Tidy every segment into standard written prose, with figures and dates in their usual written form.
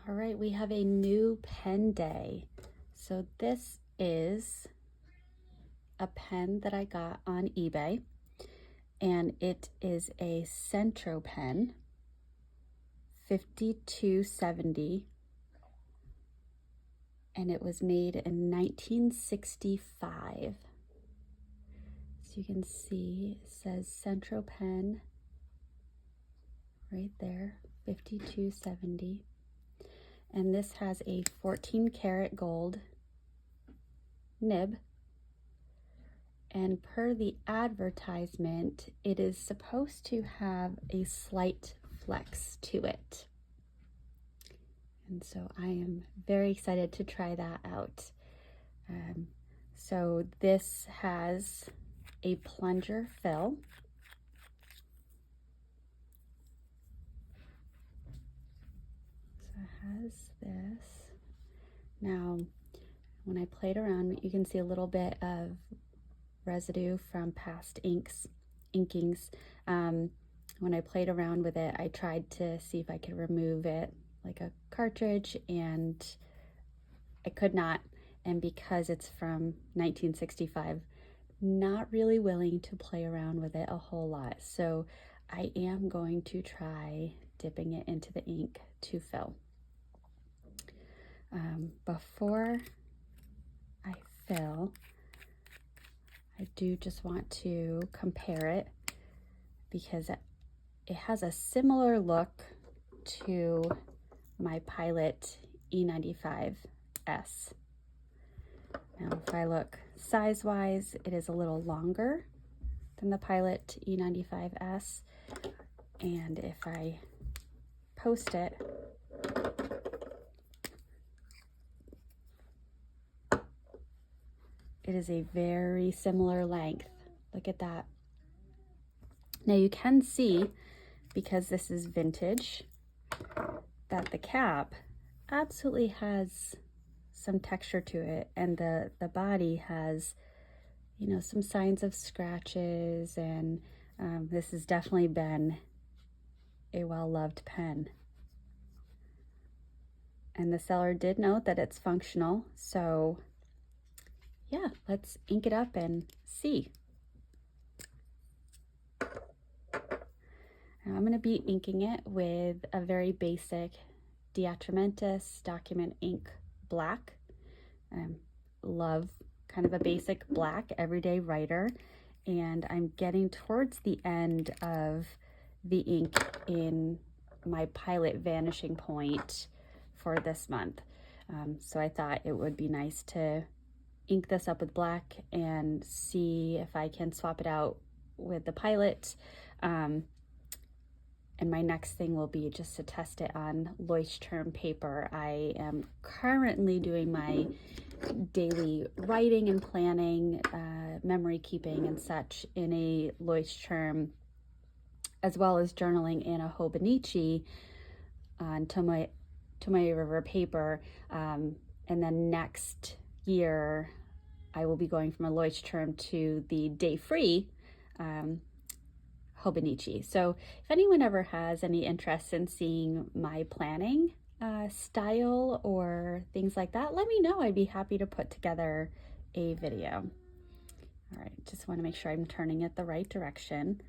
All right, we have a new pen day. So this is a pen that I got on eBay, and it is a Centropen 5270, and it was made in 1965. So you can see it says Centropen right there, 5270. And this has a 14 karat gold nib. And per the advertisement, it is supposed to have a slight flex to it. And so I am very excited to try that out. So this has a plunger fill. So it has this. Now, when I played around, you can see a little bit of residue from past inkings. When I played around with it, I tried to see if I could remove it like a cartridge, and I could not. And because it's from 1965, not really willing to play around with it a whole lot. So I am going to try dipping it into the ink to fill. Before I fill, I do just want to compare it because it has a similar look to my Pilot E95S. Now, if I look size-wise, it is a little longer than the Pilot E95S. And if I post it, it is a very similar length. Look at that. Now you can see, because this is vintage, that the cap absolutely has some texture to it, and the body has, you know, some signs of scratches, and this has definitely been a well-loved pen. And the seller did note that it's functional, so yeah, let's ink it up and see. Now I'm going to be inking it with a very basic Diatramentis document ink black. Love kind of a basic black everyday writer, and I'm getting towards the end of the ink in my Pilot vanishing point for this month. So I thought it would be nice to ink this up with black and see if I can swap it out with the Pilot. And my next thing will be just to test it on Leuchtturm paper. I am currently doing my daily writing and planning, memory keeping and such in a Leuchtturm, as well as journaling in a Hobonichi on Tomoe River paper. And then next year, I will be going from a Leuchtturm to the day-free Hobonichi. So if anyone ever has any interest in seeing my planning style or things like that, let me know. I'd be happy to put together a video. All right, just want to make sure I'm turning it the right direction.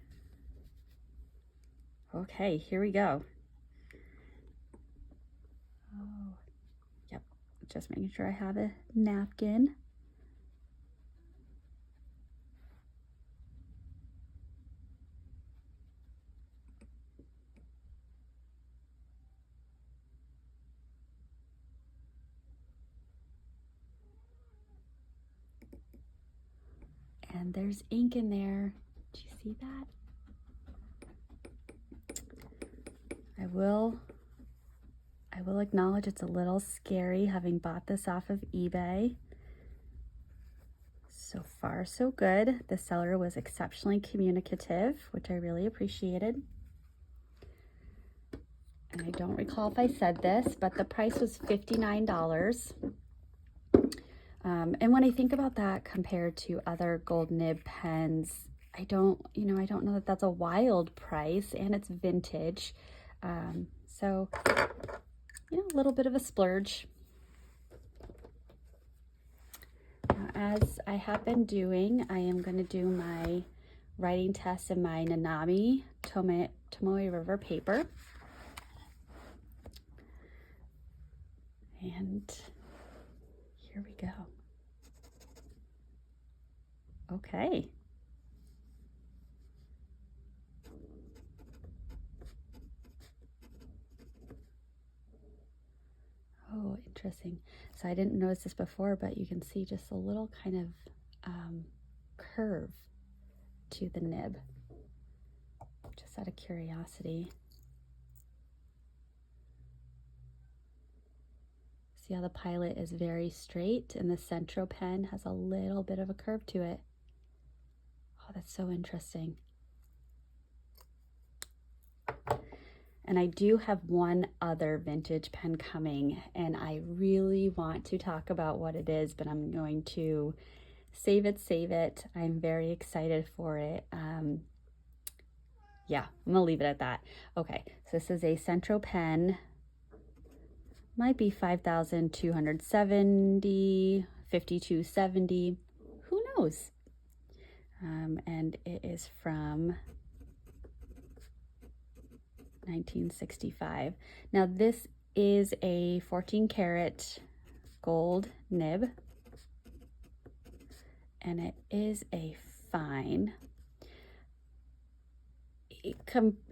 Okay, here we go. Oh, yep, just making sure I have a napkin. And there's ink in there. Do you see that? I will acknowledge it's a little scary having bought this off of eBay. So far, so good. The seller was exceptionally communicative, which I really appreciated. And I don't recall if I said this, but the price was $59. And when I think about that compared to other gold nib pens, I don't know that that's a wild price, and it's vintage. So you know, a little bit of a splurge. Now, as I have been doing, I am going to do my writing test in my Nanami Tomoe River paper. And here we go. Okay. Oh, interesting. So I didn't notice this before, but you can see just a little kind of curve to the nib, just out of curiosity. See how the Pilot is very straight and the Centropen has a little bit of a curve to it. Oh, that's so interesting. And I do have one other vintage pen coming, and I really want to talk about what it is, but I'm going to save it. I'm very excited for it. Yeah, I'm gonna leave it at that. Okay, so this is a Centropen, might be 5,270, 5,270, who knows? And it is from 1965. Now this is a 14 karat gold nib, and it is a fine.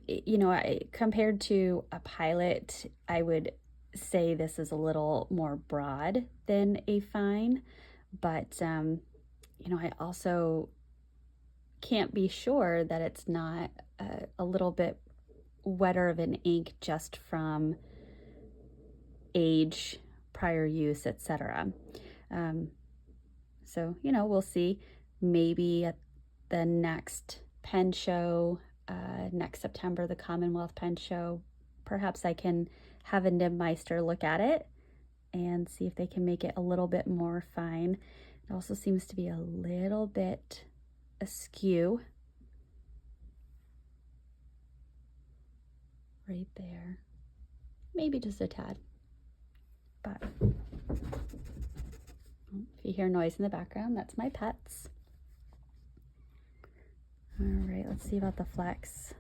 You know, compared to a Pilot, I would say this is a little more broad than a fine, but you know, I also can't be sure that it's not a little bit wetter of an ink just from age, prior use, etc. So, you know, we'll see. Maybe at the next pen show, next September, the Commonwealth Pen Show, perhaps I can have a Nibmeister look at it and see if they can make it a little bit more fine. It also seems to be a little bit askew right there, maybe just a tad, but if you hear noise in the background, that's my pets. All right, let's see about the flex.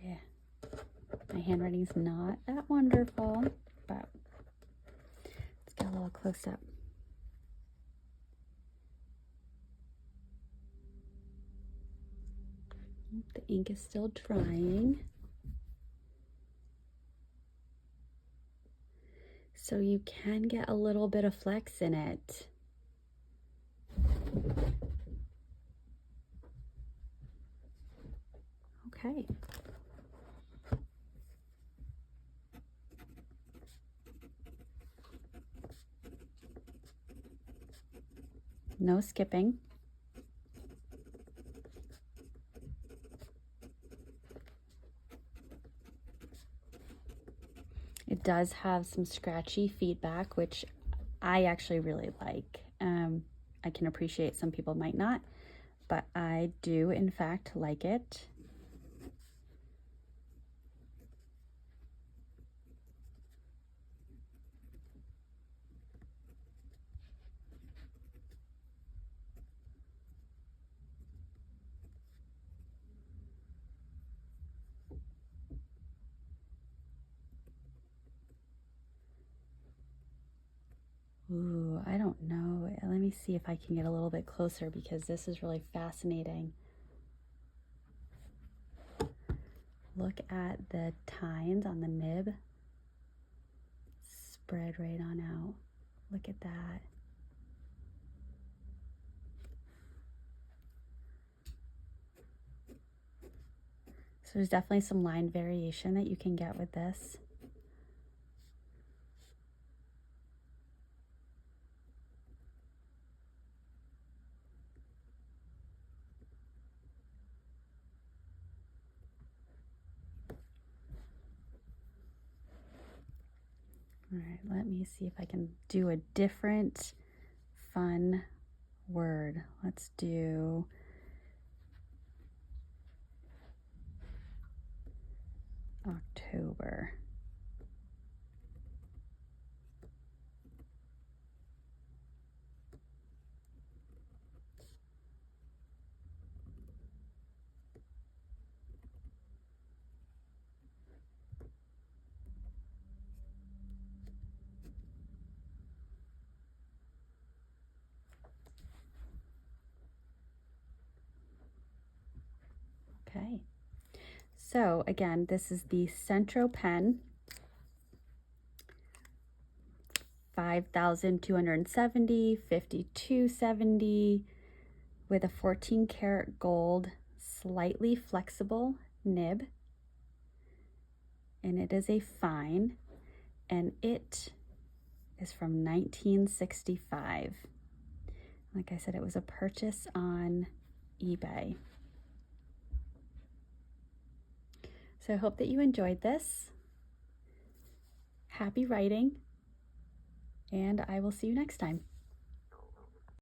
Yeah, my handwriting's not that wonderful, but let's get a little close up. The ink is still drying. So you can get a little bit of flex in it. Okay. No skipping. It does have some scratchy feedback, which I actually really like. I can appreciate some people might not, but I do in fact like it. Ooh, I don't know. Let me see if I can get a little bit closer because this is really fascinating. Look at the tines on the nib. Spread right on out. Look at that. So there's definitely some line variation that you can get with this. All right, let me see if I can do a different fun word. Let's do October. Okay. So again, this is the Centropen 5,270, 5,270 with a 14 karat gold, slightly flexible nib. And it is a fine, and it is from 1965. Like I said, it was a purchase on eBay. So I hope that you enjoyed this. Happy writing, and I will see you next time.